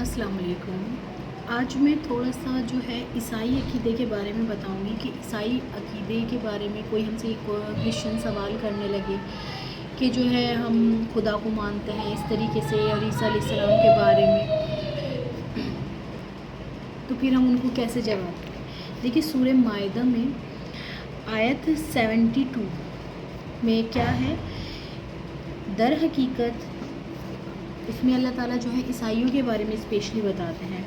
السلام علیکم۔ آج میں تھوڑا سا جو ہے عیسائی عقیدے کے بارے میں بتاؤں گی کہ عیسائی عقیدے کے بارے میں کوئی ہم سے کرسچن سوال کرنے لگے کہ جو ہے ہم خدا کو مانتے ہیں اس طریقے سے اور عیسیٰ علیہ السلام کے بارے میں، تو پھر ہم ان کو کیسے جواب دیں؟ دیکھیے سورہ مائدہ میں آیت 72 میں کیا ہے؟ در حقیقت اس میں اللہ تعالیٰ جو ہے عیسائیوں کے بارے میں اسپیشلی بتاتے ہیں،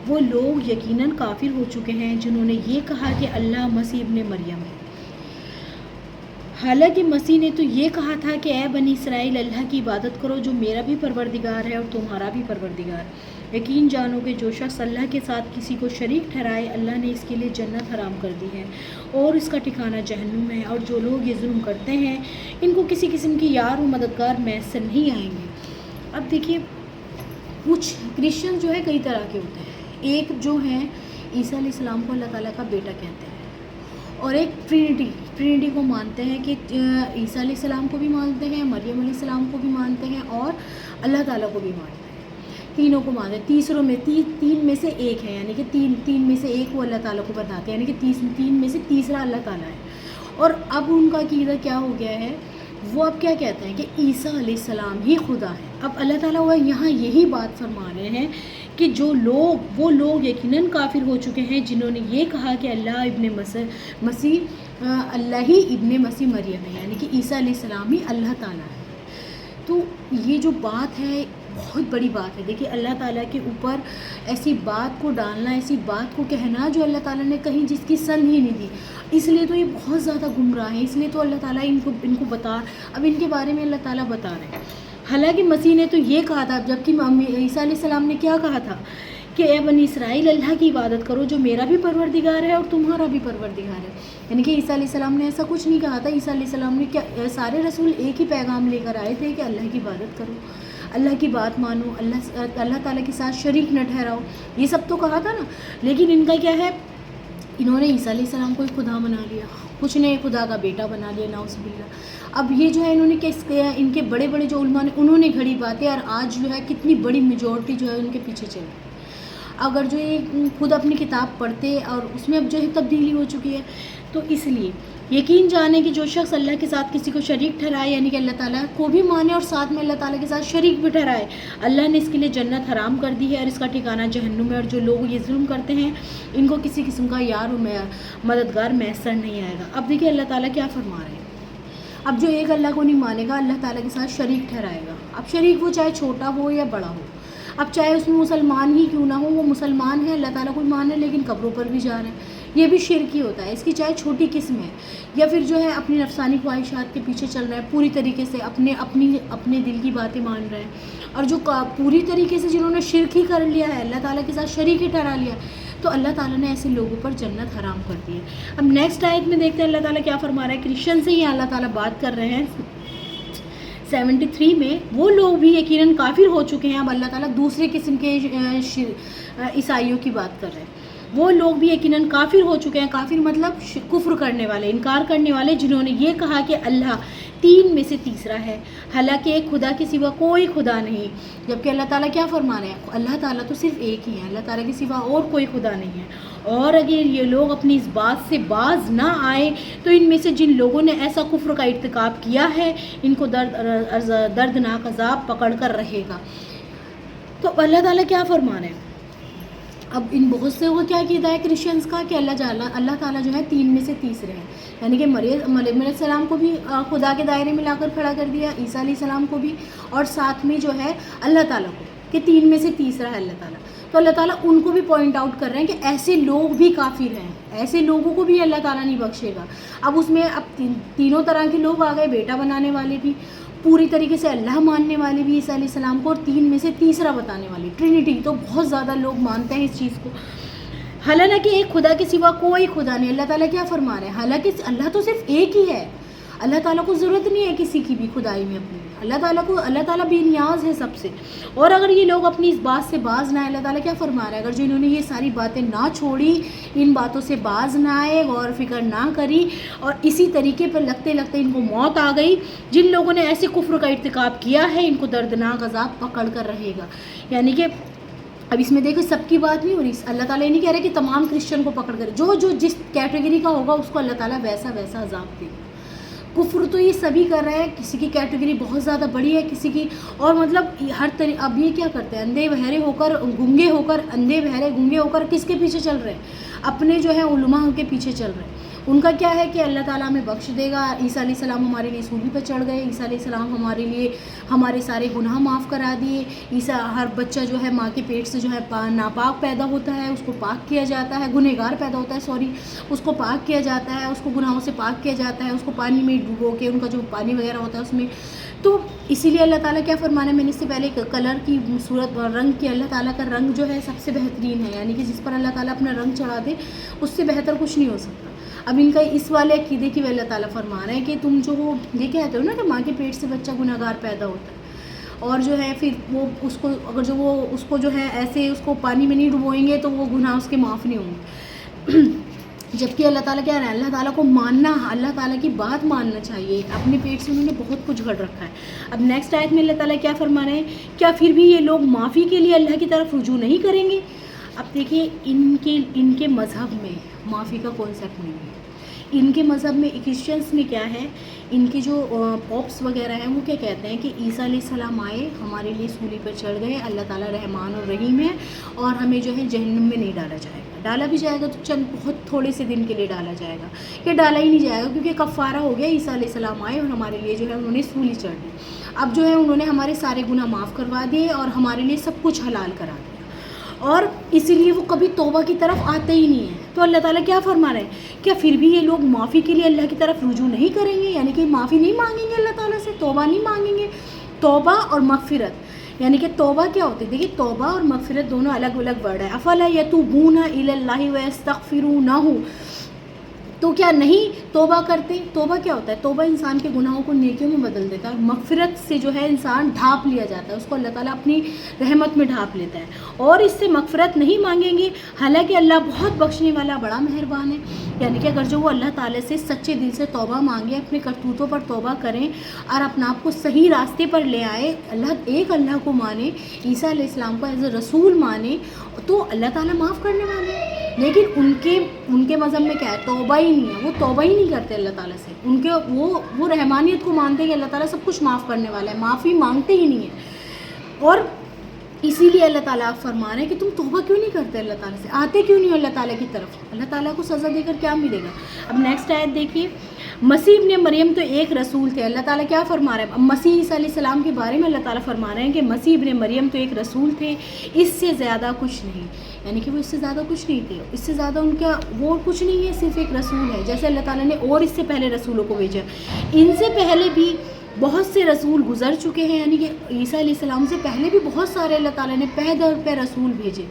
وہ لوگ یقیناً کافر ہو چکے ہیں جنہوں نے یہ کہا کہ اللہ مسیح ابن مریم ہے، حالانکہ مسیح نے تو یہ کہا تھا کہ اے بنی اسرائیل اللہ کی عبادت کرو جو میرا بھی پروردگار ہے اور تمہارا بھی پروردگار۔ یقین جانو کہ جو شخص اللہ کے ساتھ کسی کو شریک ٹھہرائے اللہ نے اس کے لیے جنت حرام کر دی ہے اور اس کا ٹھکانہ جہنم ہے، اور جو لوگ یہ ظلم کرتے ہیں ان کو کسی قسم کی یار و مددگار میسر نہیں آئیں گے۔ اب دیکھیے کچھ کرسچن جو ہے کئی طرح کے ہوتے ہیں، ایک جو ہیں عیسیٰ علیہ السلام کو اللہ تعالیٰ کا بیٹا کہتے ہیں، اور ایک ٹرینٹی کو مانتے ہیں کہ عیسیٰ علیہ السلام کو بھی مانتے ہیں، مریم علیہ السلام کو بھی مانتے ہیں اور اللہ تعالیٰ کو بھی مانتے ہیں، تینوں کو مانتے ہیں، تیسروں میں تین میں سے ایک ہے، یعنی کہ تین میں سے ایک وہ اللہ تعالیٰ کو بتاتے ہیں، یعنی کہ تین میں سے تیسرا اللہ تعالیٰ ہے۔ اور اب ان کا عقیدہ کیا ہو گیا ہے، وہ اب کیا کہتے ہیں کہ عیسیٰ علیہ السلام ہی خدا ہے۔ اب اللہ تعالیٰ وہ یہاں یہی بات فرما رہے ہیں کہ وہ لوگ یقیناً کافر ہو چکے ہیں جنہوں نے یہ کہا کہ اللہ ہی ابن مسیح مریم ہے، یعنی کہ عیسیٰ علیہ السلام ہی اللہ تعالیٰ ہے۔ تو یہ جو بات ہے بہت بڑی بات ہے۔ دیکھیے اللہ تعالیٰ کے اوپر ایسی بات کو ڈالنا، ایسی بات کو کہنا جو اللہ تعالیٰ نے کہیں جس کی سن ہی نہیں دی، اس لیے تو یہ بہت زیادہ گمراہ ہیں، اس لیے تو اللہ تعالیٰ ان کو اب ان کے بارے میں اللہ تعالیٰ بتا رہے ہیں۔ حالانکہ مسیح نے تو یہ کہا تھا، جبکہ عیسیٰ علیہ السلام نے کیا کہا تھا کہ اے بنی اسرائیل اللہ کی عبادت کرو جو میرا بھی پروردگار ہے اور تمہارا بھی پروردگار ہے، یعنی کہ عیسیٰ علیہ السلام نے ایسا کچھ نہیں کہا تھا۔ عیسیٰ علیہ السلام نے کیا، سارے رسول ایک ہی پیغام لے کر آئے تھے کہ اللہ کی عبادت کرو، اللہ کی بات مانو، اللہ تعالیٰ کے ساتھ شریک نہ ٹھہراؤ، یہ سب تو کہا تھا نا۔ لیکن ان کا کیا ہے، انہوں نے عیسیٰ علیہ السلام کو خدا بنا لیا، کچھ نے خدا کا بیٹا بنا لیا، نعوذ باللہ۔ اب یہ جو ہے انہوں نے ان کے بڑے بڑے جو علماء نے انہوں نے گھڑی باتیں، اور آج جو ہے کتنی بڑی میجورٹی جو ہے ان کے پیچھے چل رہی ہے۔ اگر جو یہ خود اپنی کتاب پڑھتے اور اس میں اب جو ہے تبدیلی ہو چکی ہے، تو اس لیے یقین جانے کہ جو شخص اللہ کے ساتھ کسی کو شریک ٹھہرائے، یعنی کہ اللہ تعالیٰ کو بھی مانے اور ساتھ میں اللہ تعالیٰ کے ساتھ شریک بھی ٹھہرائے، اللہ نے اس کے لیے جنت حرام کر دی ہے اور اس کا ٹھکانہ جہنم ہے، اور جو لوگ یہ ظلم کرتے ہیں ان کو کسی قسم کا یار و مددگار میسر نہیں آئے گا۔ اب دیکھیے اللہ تعالیٰ کیا فرما رہے ہیں، اب جو ایک اللہ کو نہیں مانے گا اللہ تعالیٰ کے ساتھ شریک ٹھہرائے گا، اب شریک وہ چاہے چھوٹا ہو یا بڑا ہو، اب چاہے اس میں مسلمان ہی کیوں نہ ہو، وہ مسلمان ہے، اللہ تعالیٰ کو مان ہے لیکن قبروں پر بھی جا رہے ہیں، یہ بھی شرک ہی ہوتا ہے، اس کی چاہے چھوٹی قسم ہے، یا پھر جو ہے اپنی نفسانی خواہشات کے پیچھے چل رہا ہے، پوری طریقے سے اپنے دل کی باتیں مان رہے ہیں، اور جو پوری طریقے سے جنہوں نے شرک ہی کر لیا ہے، اللہ تعالیٰ کے ساتھ شریک ہی ٹھہرا لیا ہے، تو اللہ تعالیٰ نے ایسے لوگوں پر جنت حرام کر دی ہے۔ اب نیکسٹ آیت میں دیکھتے ہیں اللہ تعالیٰ کیا فرما رہا ہے، کرسچن سے ہی اللہ تعالیٰ بات کر رہے ہیں 73 میں، وہ لوگ بھی یقیناً کافر ہو چکے ہیں۔ اب اللہ تعالیٰ دوسرے قسم کے عیسائیوں کی بات کر رہے ہیں، وہ لوگ بھی یقیناً کافر ہو چکے ہیں، کافر مطلب کفر کرنے والے، انکار کرنے والے، جنہوں نے یہ کہا کہ اللہ تین میں سے تیسرا ہے، حالانکہ ایک خدا کے سوا کوئی خدا نہیں، جبکہ اللہ تعالیٰ کیا فرما رہے ہیں، اللہ تعالیٰ تو صرف ایک ہی ہے، اللہ تعالیٰ کے سوا اور کوئی خدا نہیں ہے۔ اور اگر یہ لوگ اپنی اس بات سے باز نہ آئے تو ان میں سے جن لوگوں نے ایسا کفر کا ارتکاب کیا ہے ان کو دردناک عذاب پکڑ کر رہے گا۔ تو اللہ تعالیٰ کیا فرما رہے ہیں، اب ان بہت سے وہ کیا عقیدہ ہے کرسچنس کا کہ اللہ تعالیٰ جو ہے تین میں سے تیسرے ہیں، یعنی کہ مریم علیہ السلام کو بھی خدا کے دائرے میں لا کر کھڑا کر دیا، عیسیٰ علیہ السلام کو بھی، اور ساتھ میں جو ہے اللہ تعالیٰ کو، کہ تین میں سے تیسرا ہے اللہ تعالیٰ۔ تو اللہ تعالیٰ ان کو بھی پوائنٹ آؤٹ کر رہے ہیں کہ ایسے لوگ بھی کافر ہیں، ایسے لوگوں کو بھی اللہ تعالیٰ نہیں بخشے گا۔ اب اس میں تینوں طرح کے لوگ آ گئے، بیٹا بنانے والے بھی، پوری طریقے سے اللہ ماننے والے بھی عیسیٰ علیہ السلام کو، اور تین میں سے تیسرا بتانے والے، ٹرینٹی، تو بہت زیادہ لوگ مانتے ہیں اس چیز کو، حالانکہ ایک خدا کے سوا کوئی خدا نہیں۔ اللہ تعالیٰ کیا فرما رہے ہیں، حالانکہ اللہ تو صرف ایک ہی ہے، اللہ تعالیٰ کو ضرورت نہیں ہے کسی کی بھی خدائی میں اپنی، اللہ تعالیٰ بے نیاز ہے سب سے۔ اور اگر یہ لوگ اپنی اس بات سے باز نہ آئے، اللہ تعالیٰ کیا فرما رہا ہے، اگر جو انہوں نے یہ ساری باتیں نہ چھوڑی، ان باتوں سے باز نہ آئے، غور و فکر نہ کری، اور اسی طریقے پر لگتے لگتے ان کو موت آ گئی، جن لوگوں نے ایسے کفر کا ارتکاب کیا ہے ان کو دردناک عذاب پکڑ کر رہے گا، یعنی کہ اب اس میں دیکھو سب کی بات نہیں ہو رہی، اللہ تعالیٰ یہ نہیں کہہ رہے کہ تمام کرسچن کو پکڑ کر، جو جو جس کیٹیگری کا ہوگا اس کو اللہ تعالیٰ ویسا ویسا عذاب دے گا۔ کفر تو یہ سبھی کر رہے ہیں، کسی کی کیٹیگری بہت زیادہ بڑی ہے، کسی کی، اور مطلب ہر اب یہ کیا کرتے ہیں، اندھے بہرے ہو کر، گنگے ہو کر، اندھے بہرے گنگے ہو کر کس کے پیچھے چل رہے ہیں؟ اپنے جو ہے علماء کے پیچھے چل رہے ہیں۔ ان کا کیا ہے کہ اللہ تعالیٰ ہمیں بخش دے گا، عیسیٰ علیہ السلام ہمارے لیے صلیب پہ چڑھ گئے، عیسیٰ علیہ السلام ہمارے لیے ہمارے سارے گناہ معاف کرا دیے، عیسیٰ، ہر بچہ جو ہے ماں کے پیٹ سے جو ہے ناپاک پیدا ہوتا ہے، اس کو پاک کیا جاتا ہے، گنہگار پیدا ہوتا ہے، اس کو پاک کیا جاتا ہے، اس کو گناہوں سے پاک کیا جاتا ہے، اس کو پانی میں ڈبو کے، ان کا جو پانی وغیرہ ہوتا ہے اس میں، تو اسی لیے اللہ تعالیٰ کیا فرمانا ہے، میں نے اس سے پہلے کلر کی صورت اور رنگ کی، اللہ تعالیٰ کا رنگ جو ہے سب سے بہترین ہے، یعنی کہ جس پر اللہ تعالیٰ اپنا رنگ چڑھا دے اس سے بہتر کچھ نہیں ہو سکتا۔ اب ان کا اس والے عقیدے کی اللہ تعالیٰ فرما رہے ہیں کہ تم جو وہ یہ کہتے ہو نا کہ ماں کے پیٹ سے بچہ گنہگار پیدا ہوتا ہے، اور جو ہے پھر وہ اس کو اگر جو وہ اس کو جو ہے ایسے اس کو پانی میں نہیں ڈبوئیں گے تو وہ گناہ اس کے معاف نہیں ہوں گے۔ جبکہ اللہ تعالیٰ کیا رہا ہے، اللہ تعالیٰ کو ماننا، اللہ تعالیٰ کی بات ماننا چاہیے، اپنے پیٹ سے انہوں نے بہت کچھ گھڑ رکھا ہے۔ اب نیکسٹ آیت میں اللہ تعالیٰ کیا فرما رہے ہیں، کیا پھر بھی یہ لوگ معافی کے لیے اللہ کی طرف رجوع نہیں کریں گے؟ اب دیکھیے ان کے مذہب میں معافی کا کانسیپٹ نہیں ہے۔ ان کے مذہب میں کرسچنس میں کیا ہے، ان کے جو پوپس وغیرہ ہیں وہ کیا کہتے ہیں کہ عیسیٰ علیہ السلام آئے، ہمارے لیے صلیب پر چڑھ گئے، اللہ تعالیٰ رحمان اور رحیم ہے، اور ہمیں جو ہے جہنم میں نہیں ڈالا جائے گا، ڈالا بھی جائے گا تو چند بہت تھوڑے سے دن کے لیے ڈالا جائے گا، یہ ڈالا ہی نہیں جائے گا کیونکہ کفارہ ہو گیا، عیسیٰ علیہ السلام آئے اور ہمارے لیے جو ہے انہوں نے صلیب چڑھ دی، اب جو ہے انہوں نے ہمارے سارے گناہ معاف کروا دیے اور ہمارے لیے سب کچھ حلال کرا دیا، اور اسی لیے وہ کبھی توبہ کی طرف آتے ہی نہیں ہیں۔ تو اللہ تعالیٰ کیا فرما رہے ہیں، کیا پھر بھی یہ لوگ معافی کے لیے اللہ کی طرف رجوع نہیں کریں گے، یعنی کہ معافی نہیں مانگیں گے اللہ تعالیٰ سے، توبہ نہیں مانگیں گے؟ توبہ اور مغفرت، یعنی کہ توبہ کیا ہوتی ہے، دیکھیے توبہ اور مغفرت دونوں الگ الگ ورڈ ہے۔ افلا یتوبون الی اللہ ویستغفرونہ، تو کیا نہیں توبہ کرتے؟ توبہ کیا ہوتا ہے، توبہ انسان کے گناہوں کو نیکیوں میں بدل دیتا ہے، اور مغفرت سے جو ہے انسان ڈھانپ لیا جاتا ہے، اس کو اللہ تعالیٰ اپنی رحمت میں ڈھانپ لیتا ہے، اور اس سے مغفرت نہیں مانگیں گے، حالانکہ اللہ بہت بخشنے والا بڑا مہربان ہے۔ یعنی کہ اگر جو وہ اللہ تعالیٰ سے سچے دل سے توبہ مانگے، اپنے کرتوتوں پر توبہ کریں اور اپنا آپ کو صحیح راستے پر لے آئے، اللہ کو مانے، عیسیٰ علیہ السلام کو ایز اے رسول مانے، تو اللہ تعالیٰ معاف کرنے والے ہیں۔ لیکن ان کے مذہب میں کیا ہے، توبہ ہی نہیں ہے، وہ توبہ ہی نہیں کرتے اللہ تعالیٰ سے، ان کے وہ رحمانیت کو مانتے ہیں کہ اللہ تعالیٰ سب کچھ معاف کرنے والا ہے، معافی مانگتے ہی نہیں ہیں، اور اسی لیے اللہ تعالیٰ آپ فرما رہے ہیں کہ تم توبہ کیوں نہیں کرتے اللہ تعالیٰ سے، آتے کیوں نہیں اللہ تعالیٰ کی طرف، اللہ تعالیٰ کو سزا دے کر کیا ملے گا۔ اب نیکسٹ آیت دیکھیے، مسیح ابن مریم تو ایک رسول تھے، اللہ تعالیٰ کیا فرما رہے ہیں، اب مسیح عیسیٰ علیہ السلام کے بارے میں اللہ تعالیٰ فرما رہے ہیں کہ مسیح ابن مریم تو ایک رسول تھے، اس سے زیادہ کچھ نہیں، یعنی کہ وہ اس سے زیادہ کچھ نہیں تھے، اس سے زیادہ ان کا وہ کچھ نہیں ہے، صرف ایک رسول ہے، جیسے اللہ تعالیٰ نے اور اس سے پہلے رسولوں کو بھیجا، ان سے پہلے بھی بہت سے رسول گزر چکے ہیں، یعنی کہ عیسیٰ علیہ السلام سے پہلے بھی بہت سارے اللہ تعالیٰ نے پہ در پہ رسول بھیجے،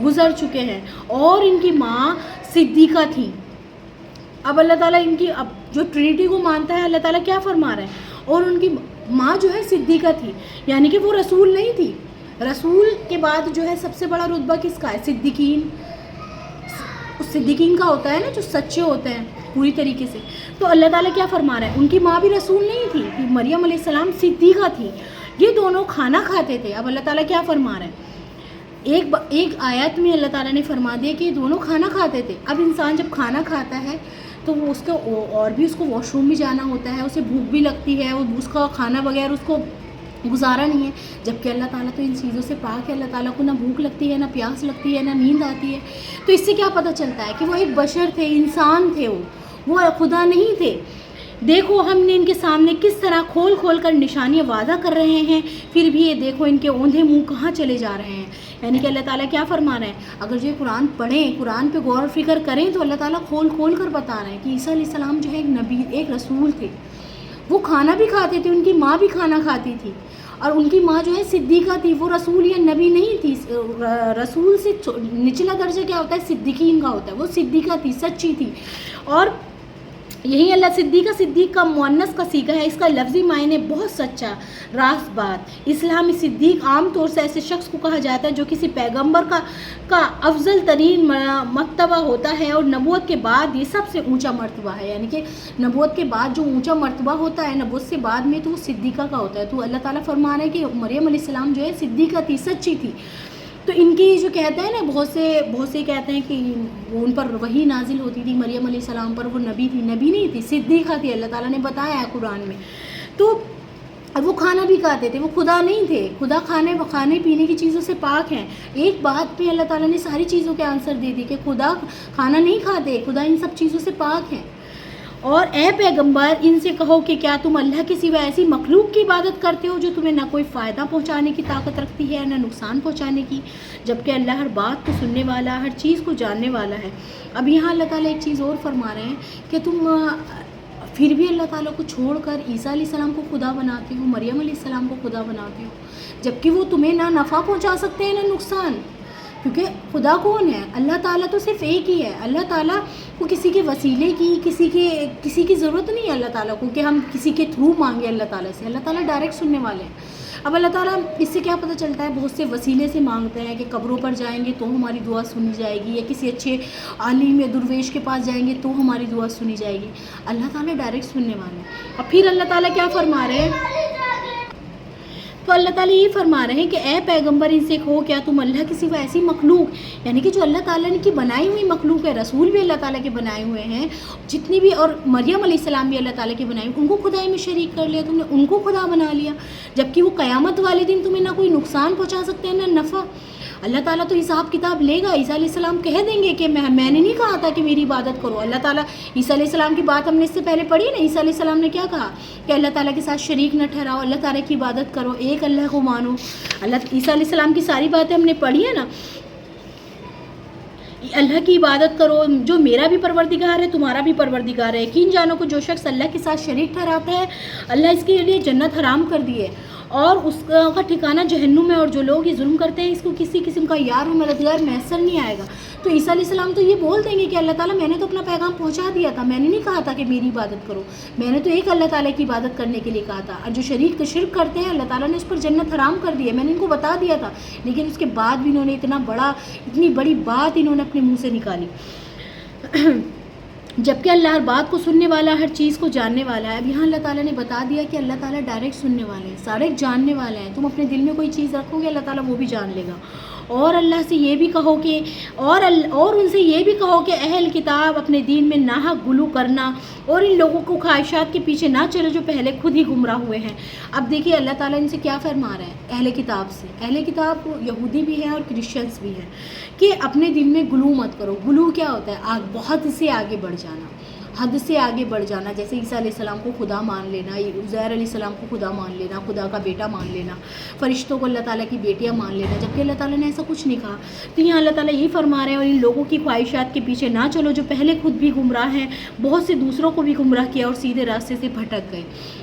گزر چکے ہیں، اور ان کی ماں صدیقہ تھیں۔ اب اللہ تعالیٰ ان کی، اب جو ٹرینٹی کو مانتا ہے اللہ تعالیٰ کیا فرما رہے ہیں، اور ان کی ماں جو ہے صدیقہ تھی، یعنی کہ وہ رسول نہیں تھی، رسول کے بعد جو ہے سب سے بڑا رتبہ کس کا ہے، صدیقین، صدیقین کا ہوتا ہے نا جو سچے ہوتے ہیں پوری طریقے سے، تو اللہ تعالیٰ کیا فرما رہا ہے، ان کی ماں بھی رسول نہیں تھی، مریم علیہ السلام صدیقہ تھی، یہ دونوں کھانا کھاتے تھے۔ اب اللہ تعالیٰ کیا فرما رہا ہے، ایک آیت میں اللہ تعالیٰ نے فرما دیا کہ یہ دونوں کھانا کھاتے تھے۔ اب انسان جب کھانا کھاتا ہے تو وہ اس کا اور بھی اس کو واش روم بھی جانا ہوتا ہے، اسے بھوک بھی لگتی ہے، اس کا کھانا بغیر اس کو گزارا نہیں ہے، جبکہ اللہ تعالیٰ تو ان چیزوں سے پاک ہے، اللہ تعالیٰ کو نہ بھوک لگتی ہے، نہ پیاس لگتی ہے، نہ نیند آتی ہے، تو اس سے کیا پتہ چلتا ہے کہ وہ ایک بشر تھے، انسان تھے، وہ خدا نہیں تھے۔ دیکھو ہم نے ان کے سامنے کس طرح کھول کھول کر نشانیاں واضح کر رہے ہیں، پھر بھی یہ دیکھو ان کے اوندھے منہ کہاں چلے جا رہے ہیں۔ یعنی کہ اللہ تعالیٰ کیا فرما رہے ہیں، اگر جو قرآن پڑھیں، قرآن پہ غور و فکر کریں تو اللہ تعالیٰ کھول کھول کر بتا رہے ہیں کہ عیسیٰ علیہ السلام جو ہے ایک نبی، ایک رسول تھے، وہ کھانا بھی کھاتے تھے، ان کی ماں بھی کھانا کھاتی تھی، اور ان کی ماں جو ہے صدیقہ تھی، وہ رسول یا نبی نہیں تھی، رسول سے نچلا درجہ کیا ہوتا ہے، صدیقین کا ہوتا ہے، وہ صدیقہ تھی، سچی تھی۔ اور یہی اللہ صدیق کا مؤنث کا صیغہ ہے، اس کا لفظی معنی بہت سچا، راست بات۔ اسلامی صدیق عام طور سے ایسے شخص کو کہا جاتا ہے جو کسی پیغمبر کا افضل ترین مرتبہ ہوتا ہے، اور نبوت کے بعد یہ سب سے اونچا مرتبہ ہے، یعنی کہ نبوت کے بعد جو اونچا مرتبہ ہوتا ہے، نبوت سے بعد میں تو وہ صدیقہ کا ہوتا ہے۔ تو اللہ تعالیٰ فرما رہے ہیں کہ مریم علیہ السلام جو ہے صدیقہ تھی، سچی تھی۔ تو ان کی جو کہتے ہیں نا بہت سے کہتے ہیں کہ ان پر وحی نازل ہوتی تھی مریم علیہ السلام پر، وہ نبی نہیں تھی، صدیقہ تھی، اللہ تعالیٰ نے بتایا ہے قرآن میں. تو وہ کھانا بھی کھاتے تھے، وہ خدا نہیں تھے، خدا کھانے پینے کی چیزوں سے پاک ہیں. ایک بات پہ اللہ تعالیٰ نے ساری چیزوں کے آنسر دے دی کہ خدا کھانا نہیں کھاتے، خدا ان سب چیزوں سے پاک ہیں. اور اے پیغمبر ان سے کہو کہ کیا تم اللہ کے سوا ایسی مخلوق کی عبادت کرتے ہو جو تمہیں نہ کوئی فائدہ پہنچانے کی طاقت رکھتی ہے نہ نقصان پہنچانے کی، جبکہ اللہ ہر بات کو سننے والا، ہر چیز کو جاننے والا ہے. اب یہاں اللہ تعالیٰ ایک چیز اور فرما رہے ہیں کہ تم پھر بھی اللہ تعالیٰ کو چھوڑ کر عیسیٰ علیہ السلام کو خدا بناتے ہو، مریم علیہ السلام کو خدا بناتے ہو، جبکہ وہ تمہیں نہ نفع پہنچا سکتے ہیں نہ نقصان. کیونکہ خدا کون ہے؟ اللہ تعالیٰ تو صرف ایک ہی ہے. اللہ تعالیٰ کو کسی کے وسیلے کی، کسی کی ضرورت نہیں ہے اللہ تعالیٰ کو کہ ہم کسی کے تھرو مانگیں اللہ تعالیٰ سے. اللہ تعالیٰ ڈائریکٹ سننے والے ہیں. اب اللہ تعالیٰ اس سے کیا پتہ چلتا ہے؟ بہت سے وسیلے سے مانگتے ہیں کہ قبروں پر جائیں گے تو ہماری دعا سنی جائے گی، یا کسی اچھے عالم یا درویش کے پاس جائیں گے تو ہماری دعا سنی جائے گی. اللہ تعالیٰ ڈائریکٹ سننے والے ہیں. اور پھر اللہ تعالیٰ کیا فرما رہے ہیں؟ تو اللہ تعالیٰ یہ فرما رہے ہیں کہ اے پیغمبر ان سے کہو کیا تم اللہ کے سوا ایسی مخلوق، یعنی کہ جو اللہ تعالیٰ نے کی بنائی ہوئی مخلوق ہے، رسول بھی اللہ تعالیٰ کے بنائے ہوئے ہیں جتنی بھی، اور مریم علیہ السلام بھی اللہ تعالیٰ کے بنائے ہوئے، ان کو خدائی میں شریک کر لیا، تم نے ان کو خدا بنا لیا، جبکہ وہ قیامت والے دن تمہیں نہ کوئی نقصان پہنچا سکتے ہیں نہ نفع. اللہ تعالیٰ تو حساب کتاب لے گا. عیسیٰ علیہ السلام کہہ دیں گے کہ میں نے نہیں کہا تھا کہ میری عبادت کرو. اللہ تعالیٰ عیسیٰ علیہ السلام کی بات ہم نے اس سے پہلے پڑھی نا. عیسیٰ علیہ السلام نے کیا کہا کہ اللہ تعالیٰ کے ساتھ شریک نہ ٹھہراؤ، اللہ تعالیٰ کی عبادت کرو، ایک اللہ کو مانو. عیسیٰ علیہ السلام کی ساری باتیں ہم نے پڑھی ہے نا. اللہ کی عبادت کرو، جو میرا بھی پروردگار ہے تمہارا بھی پروردگار ہے. یقین جانو کہ جو شخص اللہ کے ساتھ شریک ٹھہراتا ہے اللہ اس کے لیے جنت حرام کر دی ہے اور اس کا ٹھکانہ جہنم ہے. اور جو لوگ یہ ظلم کرتے ہیں اس کو کسی قسم کا یار و مددگار میسر نہیں آئے گا. تو عیسیٰ علیہ السلام تو یہ بول دیں گے کہ اللہ تعالیٰ میں نے تو اپنا پیغام پہنچا دیا تھا، میں نے نہیں کہا تھا کہ میری عبادت کرو، میں نے تو ایک اللہ تعالیٰ کی عبادت کرنے کے لیے کہا تھا. اور جو شرک کرتے ہیں اللہ تعالیٰ نے اس پر جنت حرام کر دی ہے، میں نے ان کو بتا دیا تھا. لیکن اس کے بعد بھی انہوں نے اتنی بڑی بات انہوں نے اپنے منہ سے نکالی. جبکہ اللہ ہر بات کو سننے والا، ہر چیز کو جاننے والا ہے. اب یہاں اللہ تعالیٰ نے بتا دیا کہ اللہ تعالیٰ ڈائریکٹ سننے والے ہیں، ڈائریکٹ جاننے والے ہیں. تم اپنے دل میں کوئی چیز رکھو گے اللہ تعالیٰ وہ بھی جان لے گا. اور اللہ سے یہ بھی کہو کہ اور ان سے یہ بھی کہو کہ اہل کتاب اپنے دین میں ناحق غلو کرنا اور ان لوگوں کو خواہشات کے پیچھے نہ چلو جو پہلے خود ہی گمراہ ہوئے ہیں. اب دیکھیے اللہ تعالیٰ ان سے کیا فرما رہا ہے اہل کتاب سے. اہل کتاب یہودی بھی ہیں اور کرسچنس بھی ہیں کہ اپنے دین میں غلو مت کرو. غلو کیا ہوتا ہے؟ بہت سے آگے بڑھ جانا، حد سے آگے بڑھ جانا. جیسے عیسیٰ علیہ السلام کو خدا مان لینا، عزیر علیہ السلام کو خدا مان لینا، خدا کا بیٹا مان لینا، فرشتوں کو اللہ تعالیٰ کی بیٹیاں مان لینا، جبکہ اللہ تعالیٰ نے ایسا کچھ نہیں کہا. تو یہاں اللہ تعالیٰ یہی فرما رہے ہیں اور ان لوگوں کی خواہشات کے پیچھے نہ چلو جو پہلے خود بھی گمراہ ہیں، بہت سے دوسروں کو بھی گمراہ کیا اور سیدھے راستے سے بھٹک گئے.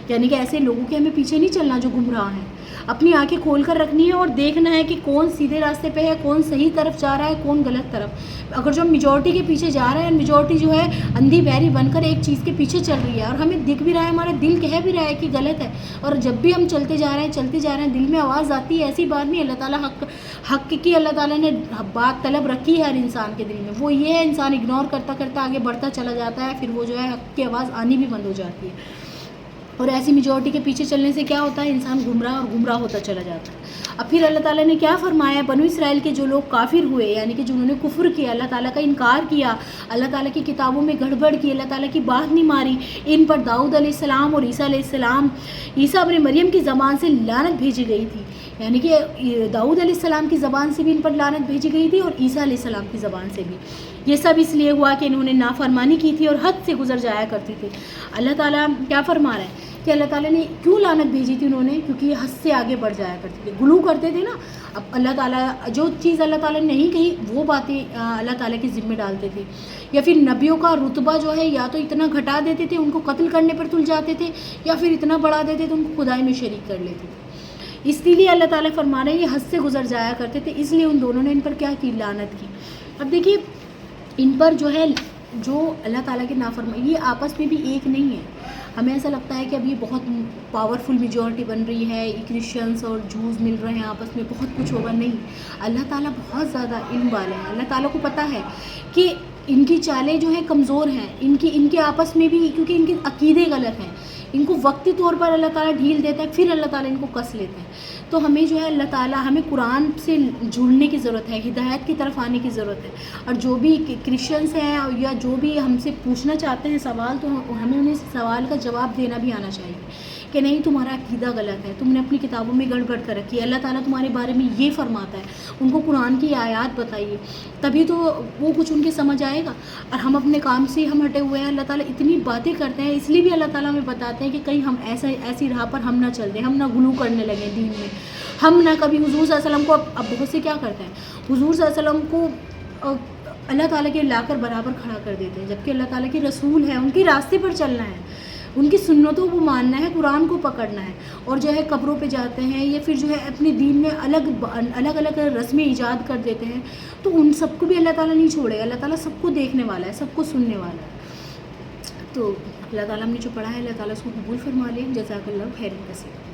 یعنی کہ ایسے لوگوں کے ہمیں پیچھے نہیں چلنا جو گمراہ ہیں. اپنی آنکھیں کھول کر رکھنی ہے اور دیکھنا ہے کہ کون سیدھے راستے پہ ہے، کون صحیح طرف جا رہا ہے، کون غلط طرف. اگر جو میجورٹی کے پیچھے جا رہا ہے، میجورٹی جو ہے اندھی بہری بن کر ایک چیز کے پیچھے چل رہی ہے اور ہمیں دکھ بھی رہا ہے، ہمارا دل کہہ بھی رہا ہے کہ غلط ہے، اور جب بھی ہم چلتے جا رہے ہیں دل میں آواز آتی ہے، ایسی بات نہیں. اللہ تعالیٰ حق کی اللہ تعالیٰ نے بات طلب رکھی ہے ہر انسان کے دل میں. وہ یہ ہے انسان اگنور کرتا کرتا آگے بڑھتا چلا جاتا ہے، پھر وہ جو ہے حق کی آواز آنی بھی بند ہو جاتی ہے. اور ایسی میجورٹی کے پیچھے چلنے سے کیا ہوتا ہے؟ انسان گمراہ ہوتا چلا جاتا ہے. اب پھر اللہ تعالیٰ نے کیا فرمایا؟ بنو اسرائیل کے جو لوگ کافر ہوئے، یعنی کہ جنہوں نے کفر کیا، اللہ تعالیٰ کا انکار کیا، اللہ تعالیٰ کی کتابوں میں گڑبڑ کی، اللہ تعالیٰ کی بات نہیں ماری، ان پر داؤد علیہ السلام اور عیسیٰ ابن مریم کی زبان سے لعنت بھیجی گئی تھی. یعنی کہ داؤد علیہ السلام کی زبان سے بھی ان پر لعنت بھیجی گئی تھی اور عیسیٰ علیہ السلام کی زبان سے بھی. یہ سب اس لیے ہوا کہ انہوں نے نافرمانی کی تھی اور حد سے گزر جایا کرتے تھے. اللہ تعالیٰ کیا فرما رہا ہے کہ اللہ تعالیٰ نے کیوں لعنت بھیجی تھی انہوں نے؟ کیونکہ یہ حد سے آگے بڑھ جایا کرتے تھے، غلو کرتے تھے نا. اب اللہ تعالیٰ جو چیز اللہ تعالیٰ نے نہیں کہی وہ باتیں اللہ تعالیٰ کے ذمہ ڈالتے تھے، یا پھر نبیوں کا رتبہ جو ہے یا تو اتنا گھٹا دیتے تھے، ان کو قتل کرنے پر تل جاتے تھے، یا پھر اتنا بڑھا دیتے تھے ان کو خدائی میں شریک کر لیتے تھے. اس لیے اللہ تعالیٰ فرما رہے ہیں یہ حد سے گزر جایا کرتے تھے، اس لیے ان دونوں نے ان پر کیا کی؟ لعنت کی. اب دیکھیے ان پر جو ہے جو اللہ تعالیٰ کے نافرمانی، یہ آپس میں بھی ایک نہیں ہے. ہمیں ایسا لگتا ہے کہ اب یہ بہت پاورفل میجورٹی بن رہی ہے، کرسچنس اور جوز مل رہے ہیں آپس میں، بہت کچھ ہوگا. نہیں، اللہ تعالیٰ بہت زیادہ علم والے ہیں. اللہ تعالیٰ کو پتہ ہے کہ ان کی چالیں جو ہیں کمزور ہیں، ان کے آپس میں بھی، کیونکہ ان کے عقیدے غلط ہیں. ان کو وقتی طور پر اللہ تعالیٰ ڈھیل دیتا ہے، پھر اللہ تعالیٰ ان کو کس لیتے ہیں. تو ہمیں جو ہے اللہ تعالیٰ ہمیں قرآن سے جڑنے کی ضرورت ہے، ہدایت کی طرف آنے کی ضرورت ہے. اور جو بھی کرسچنس ہیں یا جو بھی ہم سے پوچھنا چاہتے ہیں سوال، تو ہمیں انہیں سوال کا جواب دینا بھی آنا چاہیے کہ نہیں تمہارا عقیدہ غلط ہے، تم نے اپنی کتابوں میں گڑبڑ کر رکھی ہے، اللہ تعالیٰ تمہارے بارے میں یہ فرماتا ہے. ان کو قرآن کی آیات بتائیے، تبھی تو وہ کچھ ان کے سمجھ آئے گا. اور ہم اپنے کام سے ہم ہٹے ہوئے ہیں. اللہ تعالیٰ اتنی باتیں کرتے ہیں، اس لیے بھی اللہ تعالیٰ ہمیں بتاتے ہیں کہ کہیں ہم ایسی راہ پر ہم نہ چل دیں، ہم نہ غلو کرنے لگیں دین میں. ہم نہ کبھی حضور صلی اللہ علیہ وسلم کو، اب بہت سے کیا کرتے ہیں، حضور صلی اللہ علیہ وسلم کو اللہ تعالیٰ کے لا کر برابر کھڑا کر دیتے ہیں، جبکہ اللہ تعالیٰ کے رسول ہیں، ان کے راستے پر چلنا ہے، ان کی سنتوں کو ماننا ہے، قرآن کو پکڑنا ہے. اور جو ہے قبروں پہ جاتے ہیں یا پھر جو ہے اپنے دین میں الگ رسمیں ایجاد کر دیتے ہیں، تو ان سب کو بھی اللہ تعالیٰ نہیں چھوڑے گا. اللہ تعالیٰ سب کو دیکھنے والا ہے، سب کو سننے والا ہے. تو اللہ تعالیٰ ہم نے جو پڑھا ہے، اللہ تعالیٰ اس کو قبول فرما لے. جزاک اللہ خیر کثیر.